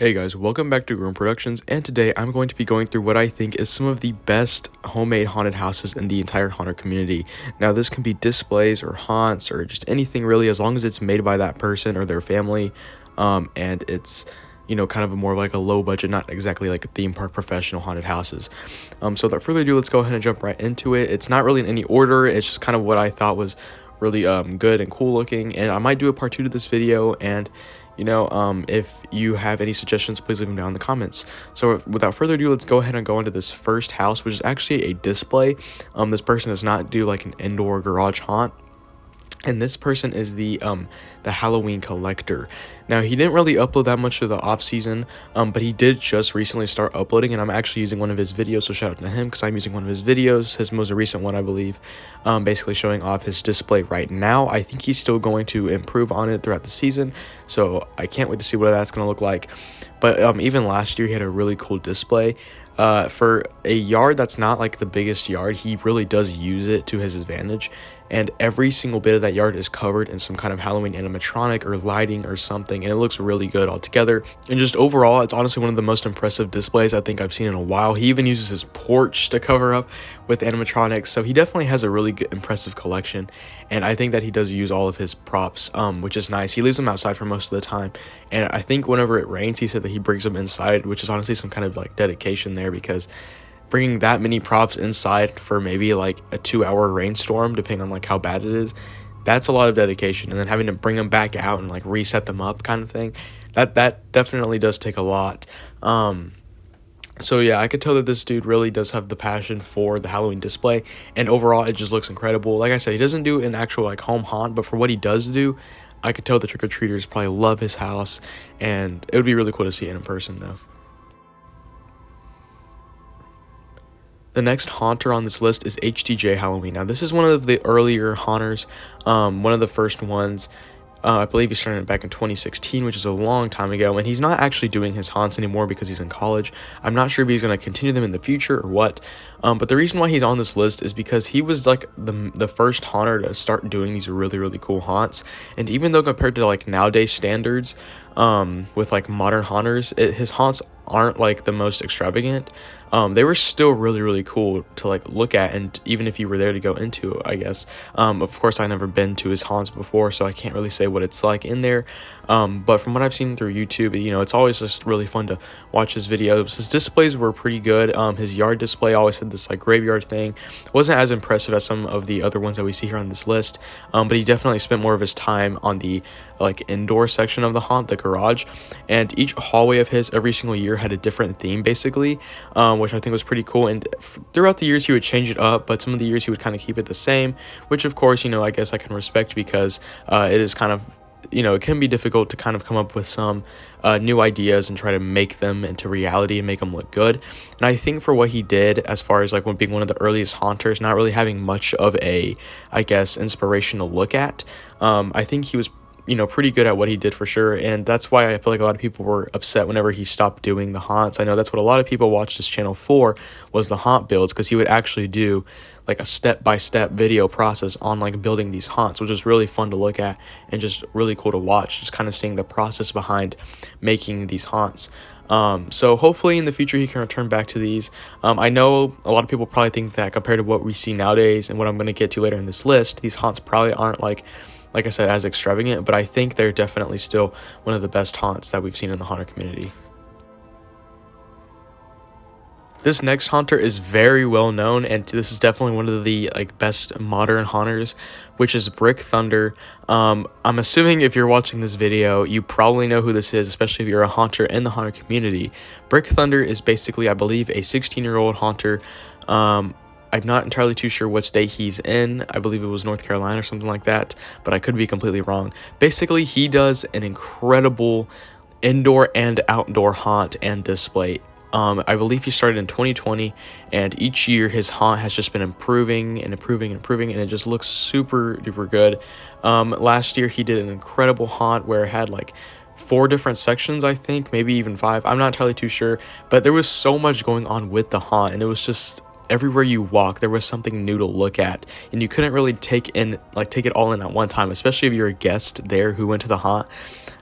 Hey guys, welcome back to Groom Productions, and today I'm going to be going through what I think is some of the best homemade haunted houses in the entire haunted community. Now this can be displays or haunts or just anything really, as long as it's made by that person or their family, and it's, you know, kind of a more like a low budget, not exactly like a theme park professional haunted houses. So without further ado, let's go ahead and jump right into it. It's not really in any order, it's just kind of what I thought was really good and cool looking, and I might do a part 2 to this video. And if you have any suggestions, please leave them down in the comments. So without further ado, let's go ahead and go into this first house, which is actually a display. This person does not do like an indoor garage haunt, and this person is the Halloween collector. Now, he didn't really upload that much of the off season, but he did just recently start uploading, and I'm actually using one of his videos, so shout out to him because I'm using one of his videos, his most recent one, I believe, basically showing off his display right now. I think he's still going to improve on it throughout the season, so I can't wait to see what that's going to look like. But even last year, he had a really cool display. For a yard that's not like the biggest yard, he really does use it to his advantage, and every single bit of that yard is covered in some kind of Halloween animatronic or lighting or something, and it looks really good altogether. And just overall, it's honestly one of the most impressive displays I think I've seen in a while. He even uses his porch to cover up with animatronics, so he definitely has a really good, impressive collection, and I think that he does use all of his props, which is nice. He leaves them outside for most of the time, and I think whenever it rains, he said that he brings them inside, which is honestly some kind of like dedication there, because bringing that many props inside for maybe like a 2-hour rainstorm, depending on like how bad it is, that's a lot of dedication. And then having to bring them back out and like reset them up kind of thing, that definitely does take a lot. So yeah, I could tell that this dude really does have the passion for the Halloween display, and overall it just looks incredible. Like I said, he doesn't do an actual like home haunt, but for what he does do, I could tell the trick-or-treaters probably love his house, and it would be really cool to see it in person though. The next haunter on this list is HTJ Halloween. Now, this is one of the earlier haunters, one of the first ones. I believe he started back in 2016, which is a long time ago, and he's not actually doing his haunts anymore because he's in college. I'm not sure if he's going to continue them in the future or what, but the reason why he's on this list is because he was like the first haunter to start doing these really cool haunts. And even though compared to like nowadays standards, with like modern haunters, his haunts aren't like the most extravagant. They were still really cool to like look at, and even if you were there to go into, I guess. Of course, I've never been to his haunts before, so I can't really say what it's like in there, but from what I've seen through YouTube, it's always just really fun to watch his videos. His displays were pretty good. His yard display always had this like graveyard thing. It wasn't as impressive as some of the other ones that we see here on this list, but he definitely spent more of his time on the like indoor section of the haunt, the garage, and each hallway of his every single year had a different theme basically, which I think was pretty cool. And throughout the years he would change it up, but some of the years he would kind of keep it the same, which of course, I guess I can respect, because it is kind of, it can be difficult to kind of come up with some new ideas and try to make them into reality and make them look good. And I think for what he did, as far as like being one of the earliest haunters, not really having much of a, I guess, inspiration to look at, I think he was pretty good at what he did for sure. And that's why I feel like a lot of people were upset whenever he stopped doing the haunts. I know that's what a lot of people watched his channel for, was the haunt builds, because he would actually do like a step-by-step video process on like building these haunts, which is really fun to look at and just really cool to watch, just kind of seeing the process behind making these haunts. So hopefully in the future he can return back to these. I know a lot of people probably think that compared to what we see nowadays and what I'm going to get to later in this list, these haunts probably aren't like I said, as extravagant, but I think they're definitely still one of the best haunts that we've seen in the haunter community. This next haunter is very well known, and this is definitely one of the like best modern haunters, which is Brick Thunder. I'm assuming if you're watching this video, you probably know who this is, especially if you're a haunter in the haunter community. Brick Thunder is basically, I believe, a 16-year-old haunter. I'm not entirely too sure what state he's in. I believe it was North Carolina or something like that, but I could be completely wrong. Basically, he does an incredible indoor and outdoor haunt and display. I believe he started in 2020, and each year his haunt has just been improving, and it just looks super duper good. Last year he did an incredible haunt where it had like 4 different sections, I think, maybe even 5. I'm not entirely too sure, but there was so much going on with the haunt, and it was just everywhere you walk there was something new to look at, and you couldn't really take it all in at one time, especially if you're a guest there who went to the haunt.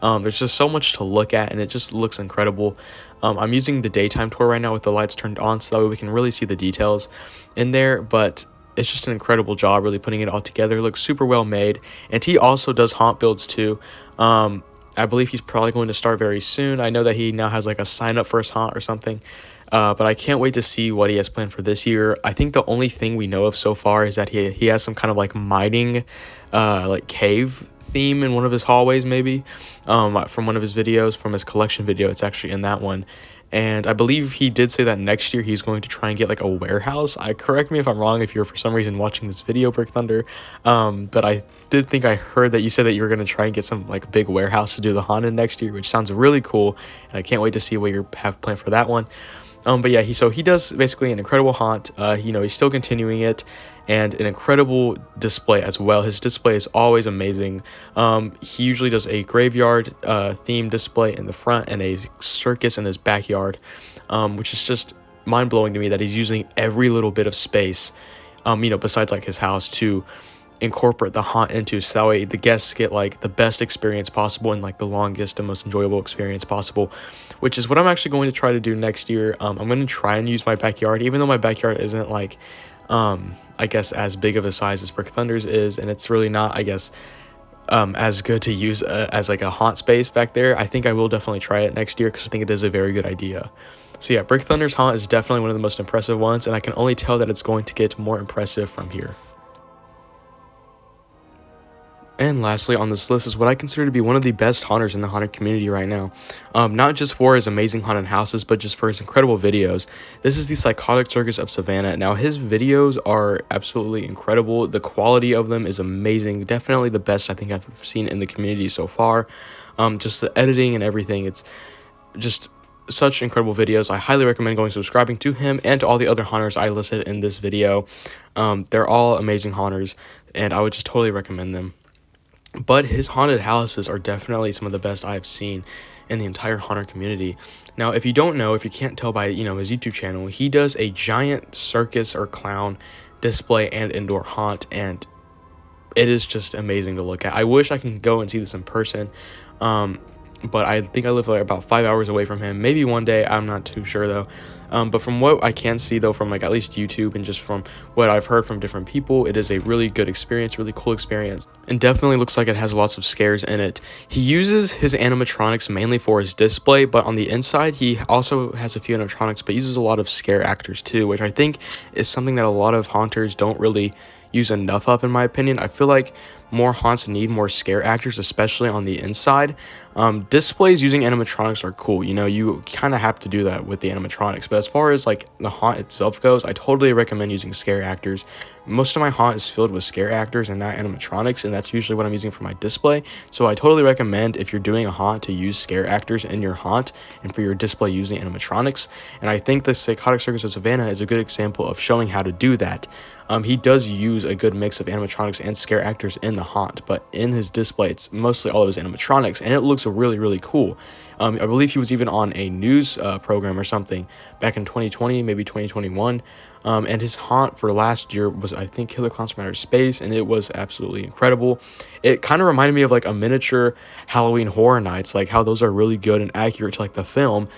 There's just so much to look at, and it just looks incredible. I'm using the daytime tour right now with the lights turned on, so that way we can really see the details in there, but it's just an incredible job really putting it all together. It looks super well made, and he also does haunt builds too. I believe he's probably going to start very soon. I know that he now has like a sign up for his haunt or something, but I can't wait to see what he has planned for this year. I think the only thing we know of so far is that he has some kind of like mining like cave theme in one of his hallways, maybe from one of his videos, from his collection video. It's actually in that one. And I believe he did say that next year he's going to try and get like a warehouse. Correct me if I'm wrong if you're for some reason watching this video, Brick Thunder. But I did think I heard that you said that you were going to try and get some like big warehouse to do the haunted next year, which sounds really cool. And I can't wait to see what you have planned for that one. But yeah, he does basically an incredible haunt. He's still continuing it, and an incredible display as well. His display is always amazing. He usually does a graveyard theme display in the front and a circus in his backyard, which is just mind-blowing to me that he's using every little bit of space, besides like his house, to incorporate the haunt into, so that way the guests get like the best experience possible and like the longest and most enjoyable experience possible, which is what I'm actually going to try to do next year. I'm going to try and use my backyard, even though my backyard isn't like I guess as big of a size as Brick Thunder's is, and it's really not, I guess, as good to use as like a haunt space back there. I think I will definitely try it next year because I think it is a very good idea. So yeah, Brick Thunder's haunt is definitely one of the most impressive ones, and I can only tell that it's going to get more impressive from here. And lastly on this list is what I consider to be one of the best haunters in the haunted community right now. Not just for his amazing haunted houses, but just for his incredible videos. This is the Psychotic Circus of Savannah. Now, his videos are absolutely incredible. The quality of them is amazing. Definitely the best I think I've seen in the community so far. Just the editing and everything. It's just such incredible videos. I highly recommend going subscribing to him and to all the other haunters I listed in this video. They're all amazing haunters, and I would just totally recommend them. But his haunted houses are definitely some of the best I've seen in the entire haunter community. Now, if you don't know, if you can't tell by, his YouTube channel, he does a giant circus or clown display and indoor haunt, and it is just amazing to look at. I wish I can go and see this in person, but I think I live like about 5 hours away from him. Maybe one day, I'm not too sure though. But from what I can see though, from like at least YouTube and just from what I've heard from different people, it is a really good experience, really cool experience, and definitely looks like it has lots of scares in it. He uses his animatronics mainly for his display, but on the inside he also has a few animatronics, but uses a lot of scare actors too, which I think is something that a lot of haunters don't really use enough of, in my opinion. I feel like more haunts need more scare actors, especially on the inside. Displays using animatronics are cool, you kind of have to do that with the animatronics, but as far as like the haunt itself goes, I totally recommend using scare actors. Most of my haunt is filled with scare actors and not animatronics, and that's usually what I'm using for my display. So I totally recommend, if you're doing a haunt, to use scare actors in your haunt, and for your display using animatronics. And I think the Psychotic Circus of Savannah is a good example of showing how to do that. He does use a good mix of animatronics and scare actors in the haunt, but in his display it's mostly all of his animatronics, and it looks really, really cool. I believe he was even on a news program or something back in 2020, maybe 2021, and his haunt for last year was, I think, Killer Clowns from Outer Space, and it was absolutely incredible. It kind of reminded me of like a miniature Halloween Horror Nights, like how those are really good and accurate to like the film.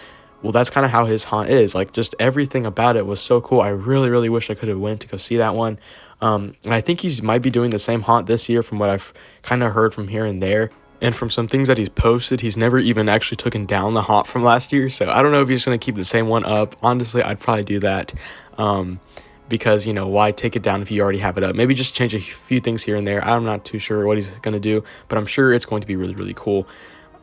Well, that's kind of how his haunt is. Like, just everything about it was so cool. I really, really wish I could have went to go see that one. And I think he might be doing the same haunt this year, from what I've kind of heard from here and there. And from some things that he's posted, he's never even actually taken down the haunt from last year. So I don't know if he's going to keep the same one up. Honestly, I'd probably do that. Because, why take it down if you already have it up? Maybe just change a few things here and there. I'm not too sure what he's going to do, but I'm sure it's going to be really, really cool.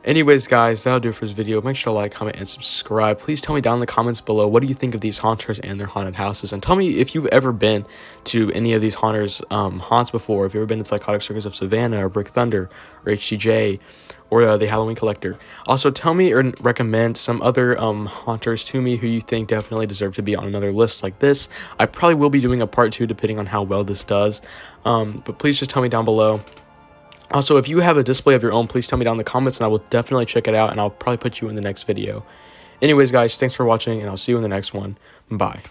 Anyways, guys, that'll do it for this video. Make sure to like, comment, and subscribe. Please tell me down in the comments below, what do you think of these haunters and their haunted houses? And tell me if you've ever been to any of these haunters' haunts before. If you've ever been to Psychotic Circus of Savannah, or Brick Thunder, or HTJ, or the Halloween Collector. Also, tell me or recommend some other haunters to me who you think definitely deserve to be on another list like this. I probably will be doing a part 2 depending on how well this does. But please just tell me down below. Also, if you have a display of your own, please tell me down in the comments, and I will definitely check it out, and I'll probably put you in the next video. Anyways, guys, thanks for watching, and I'll see you in the next one. Bye.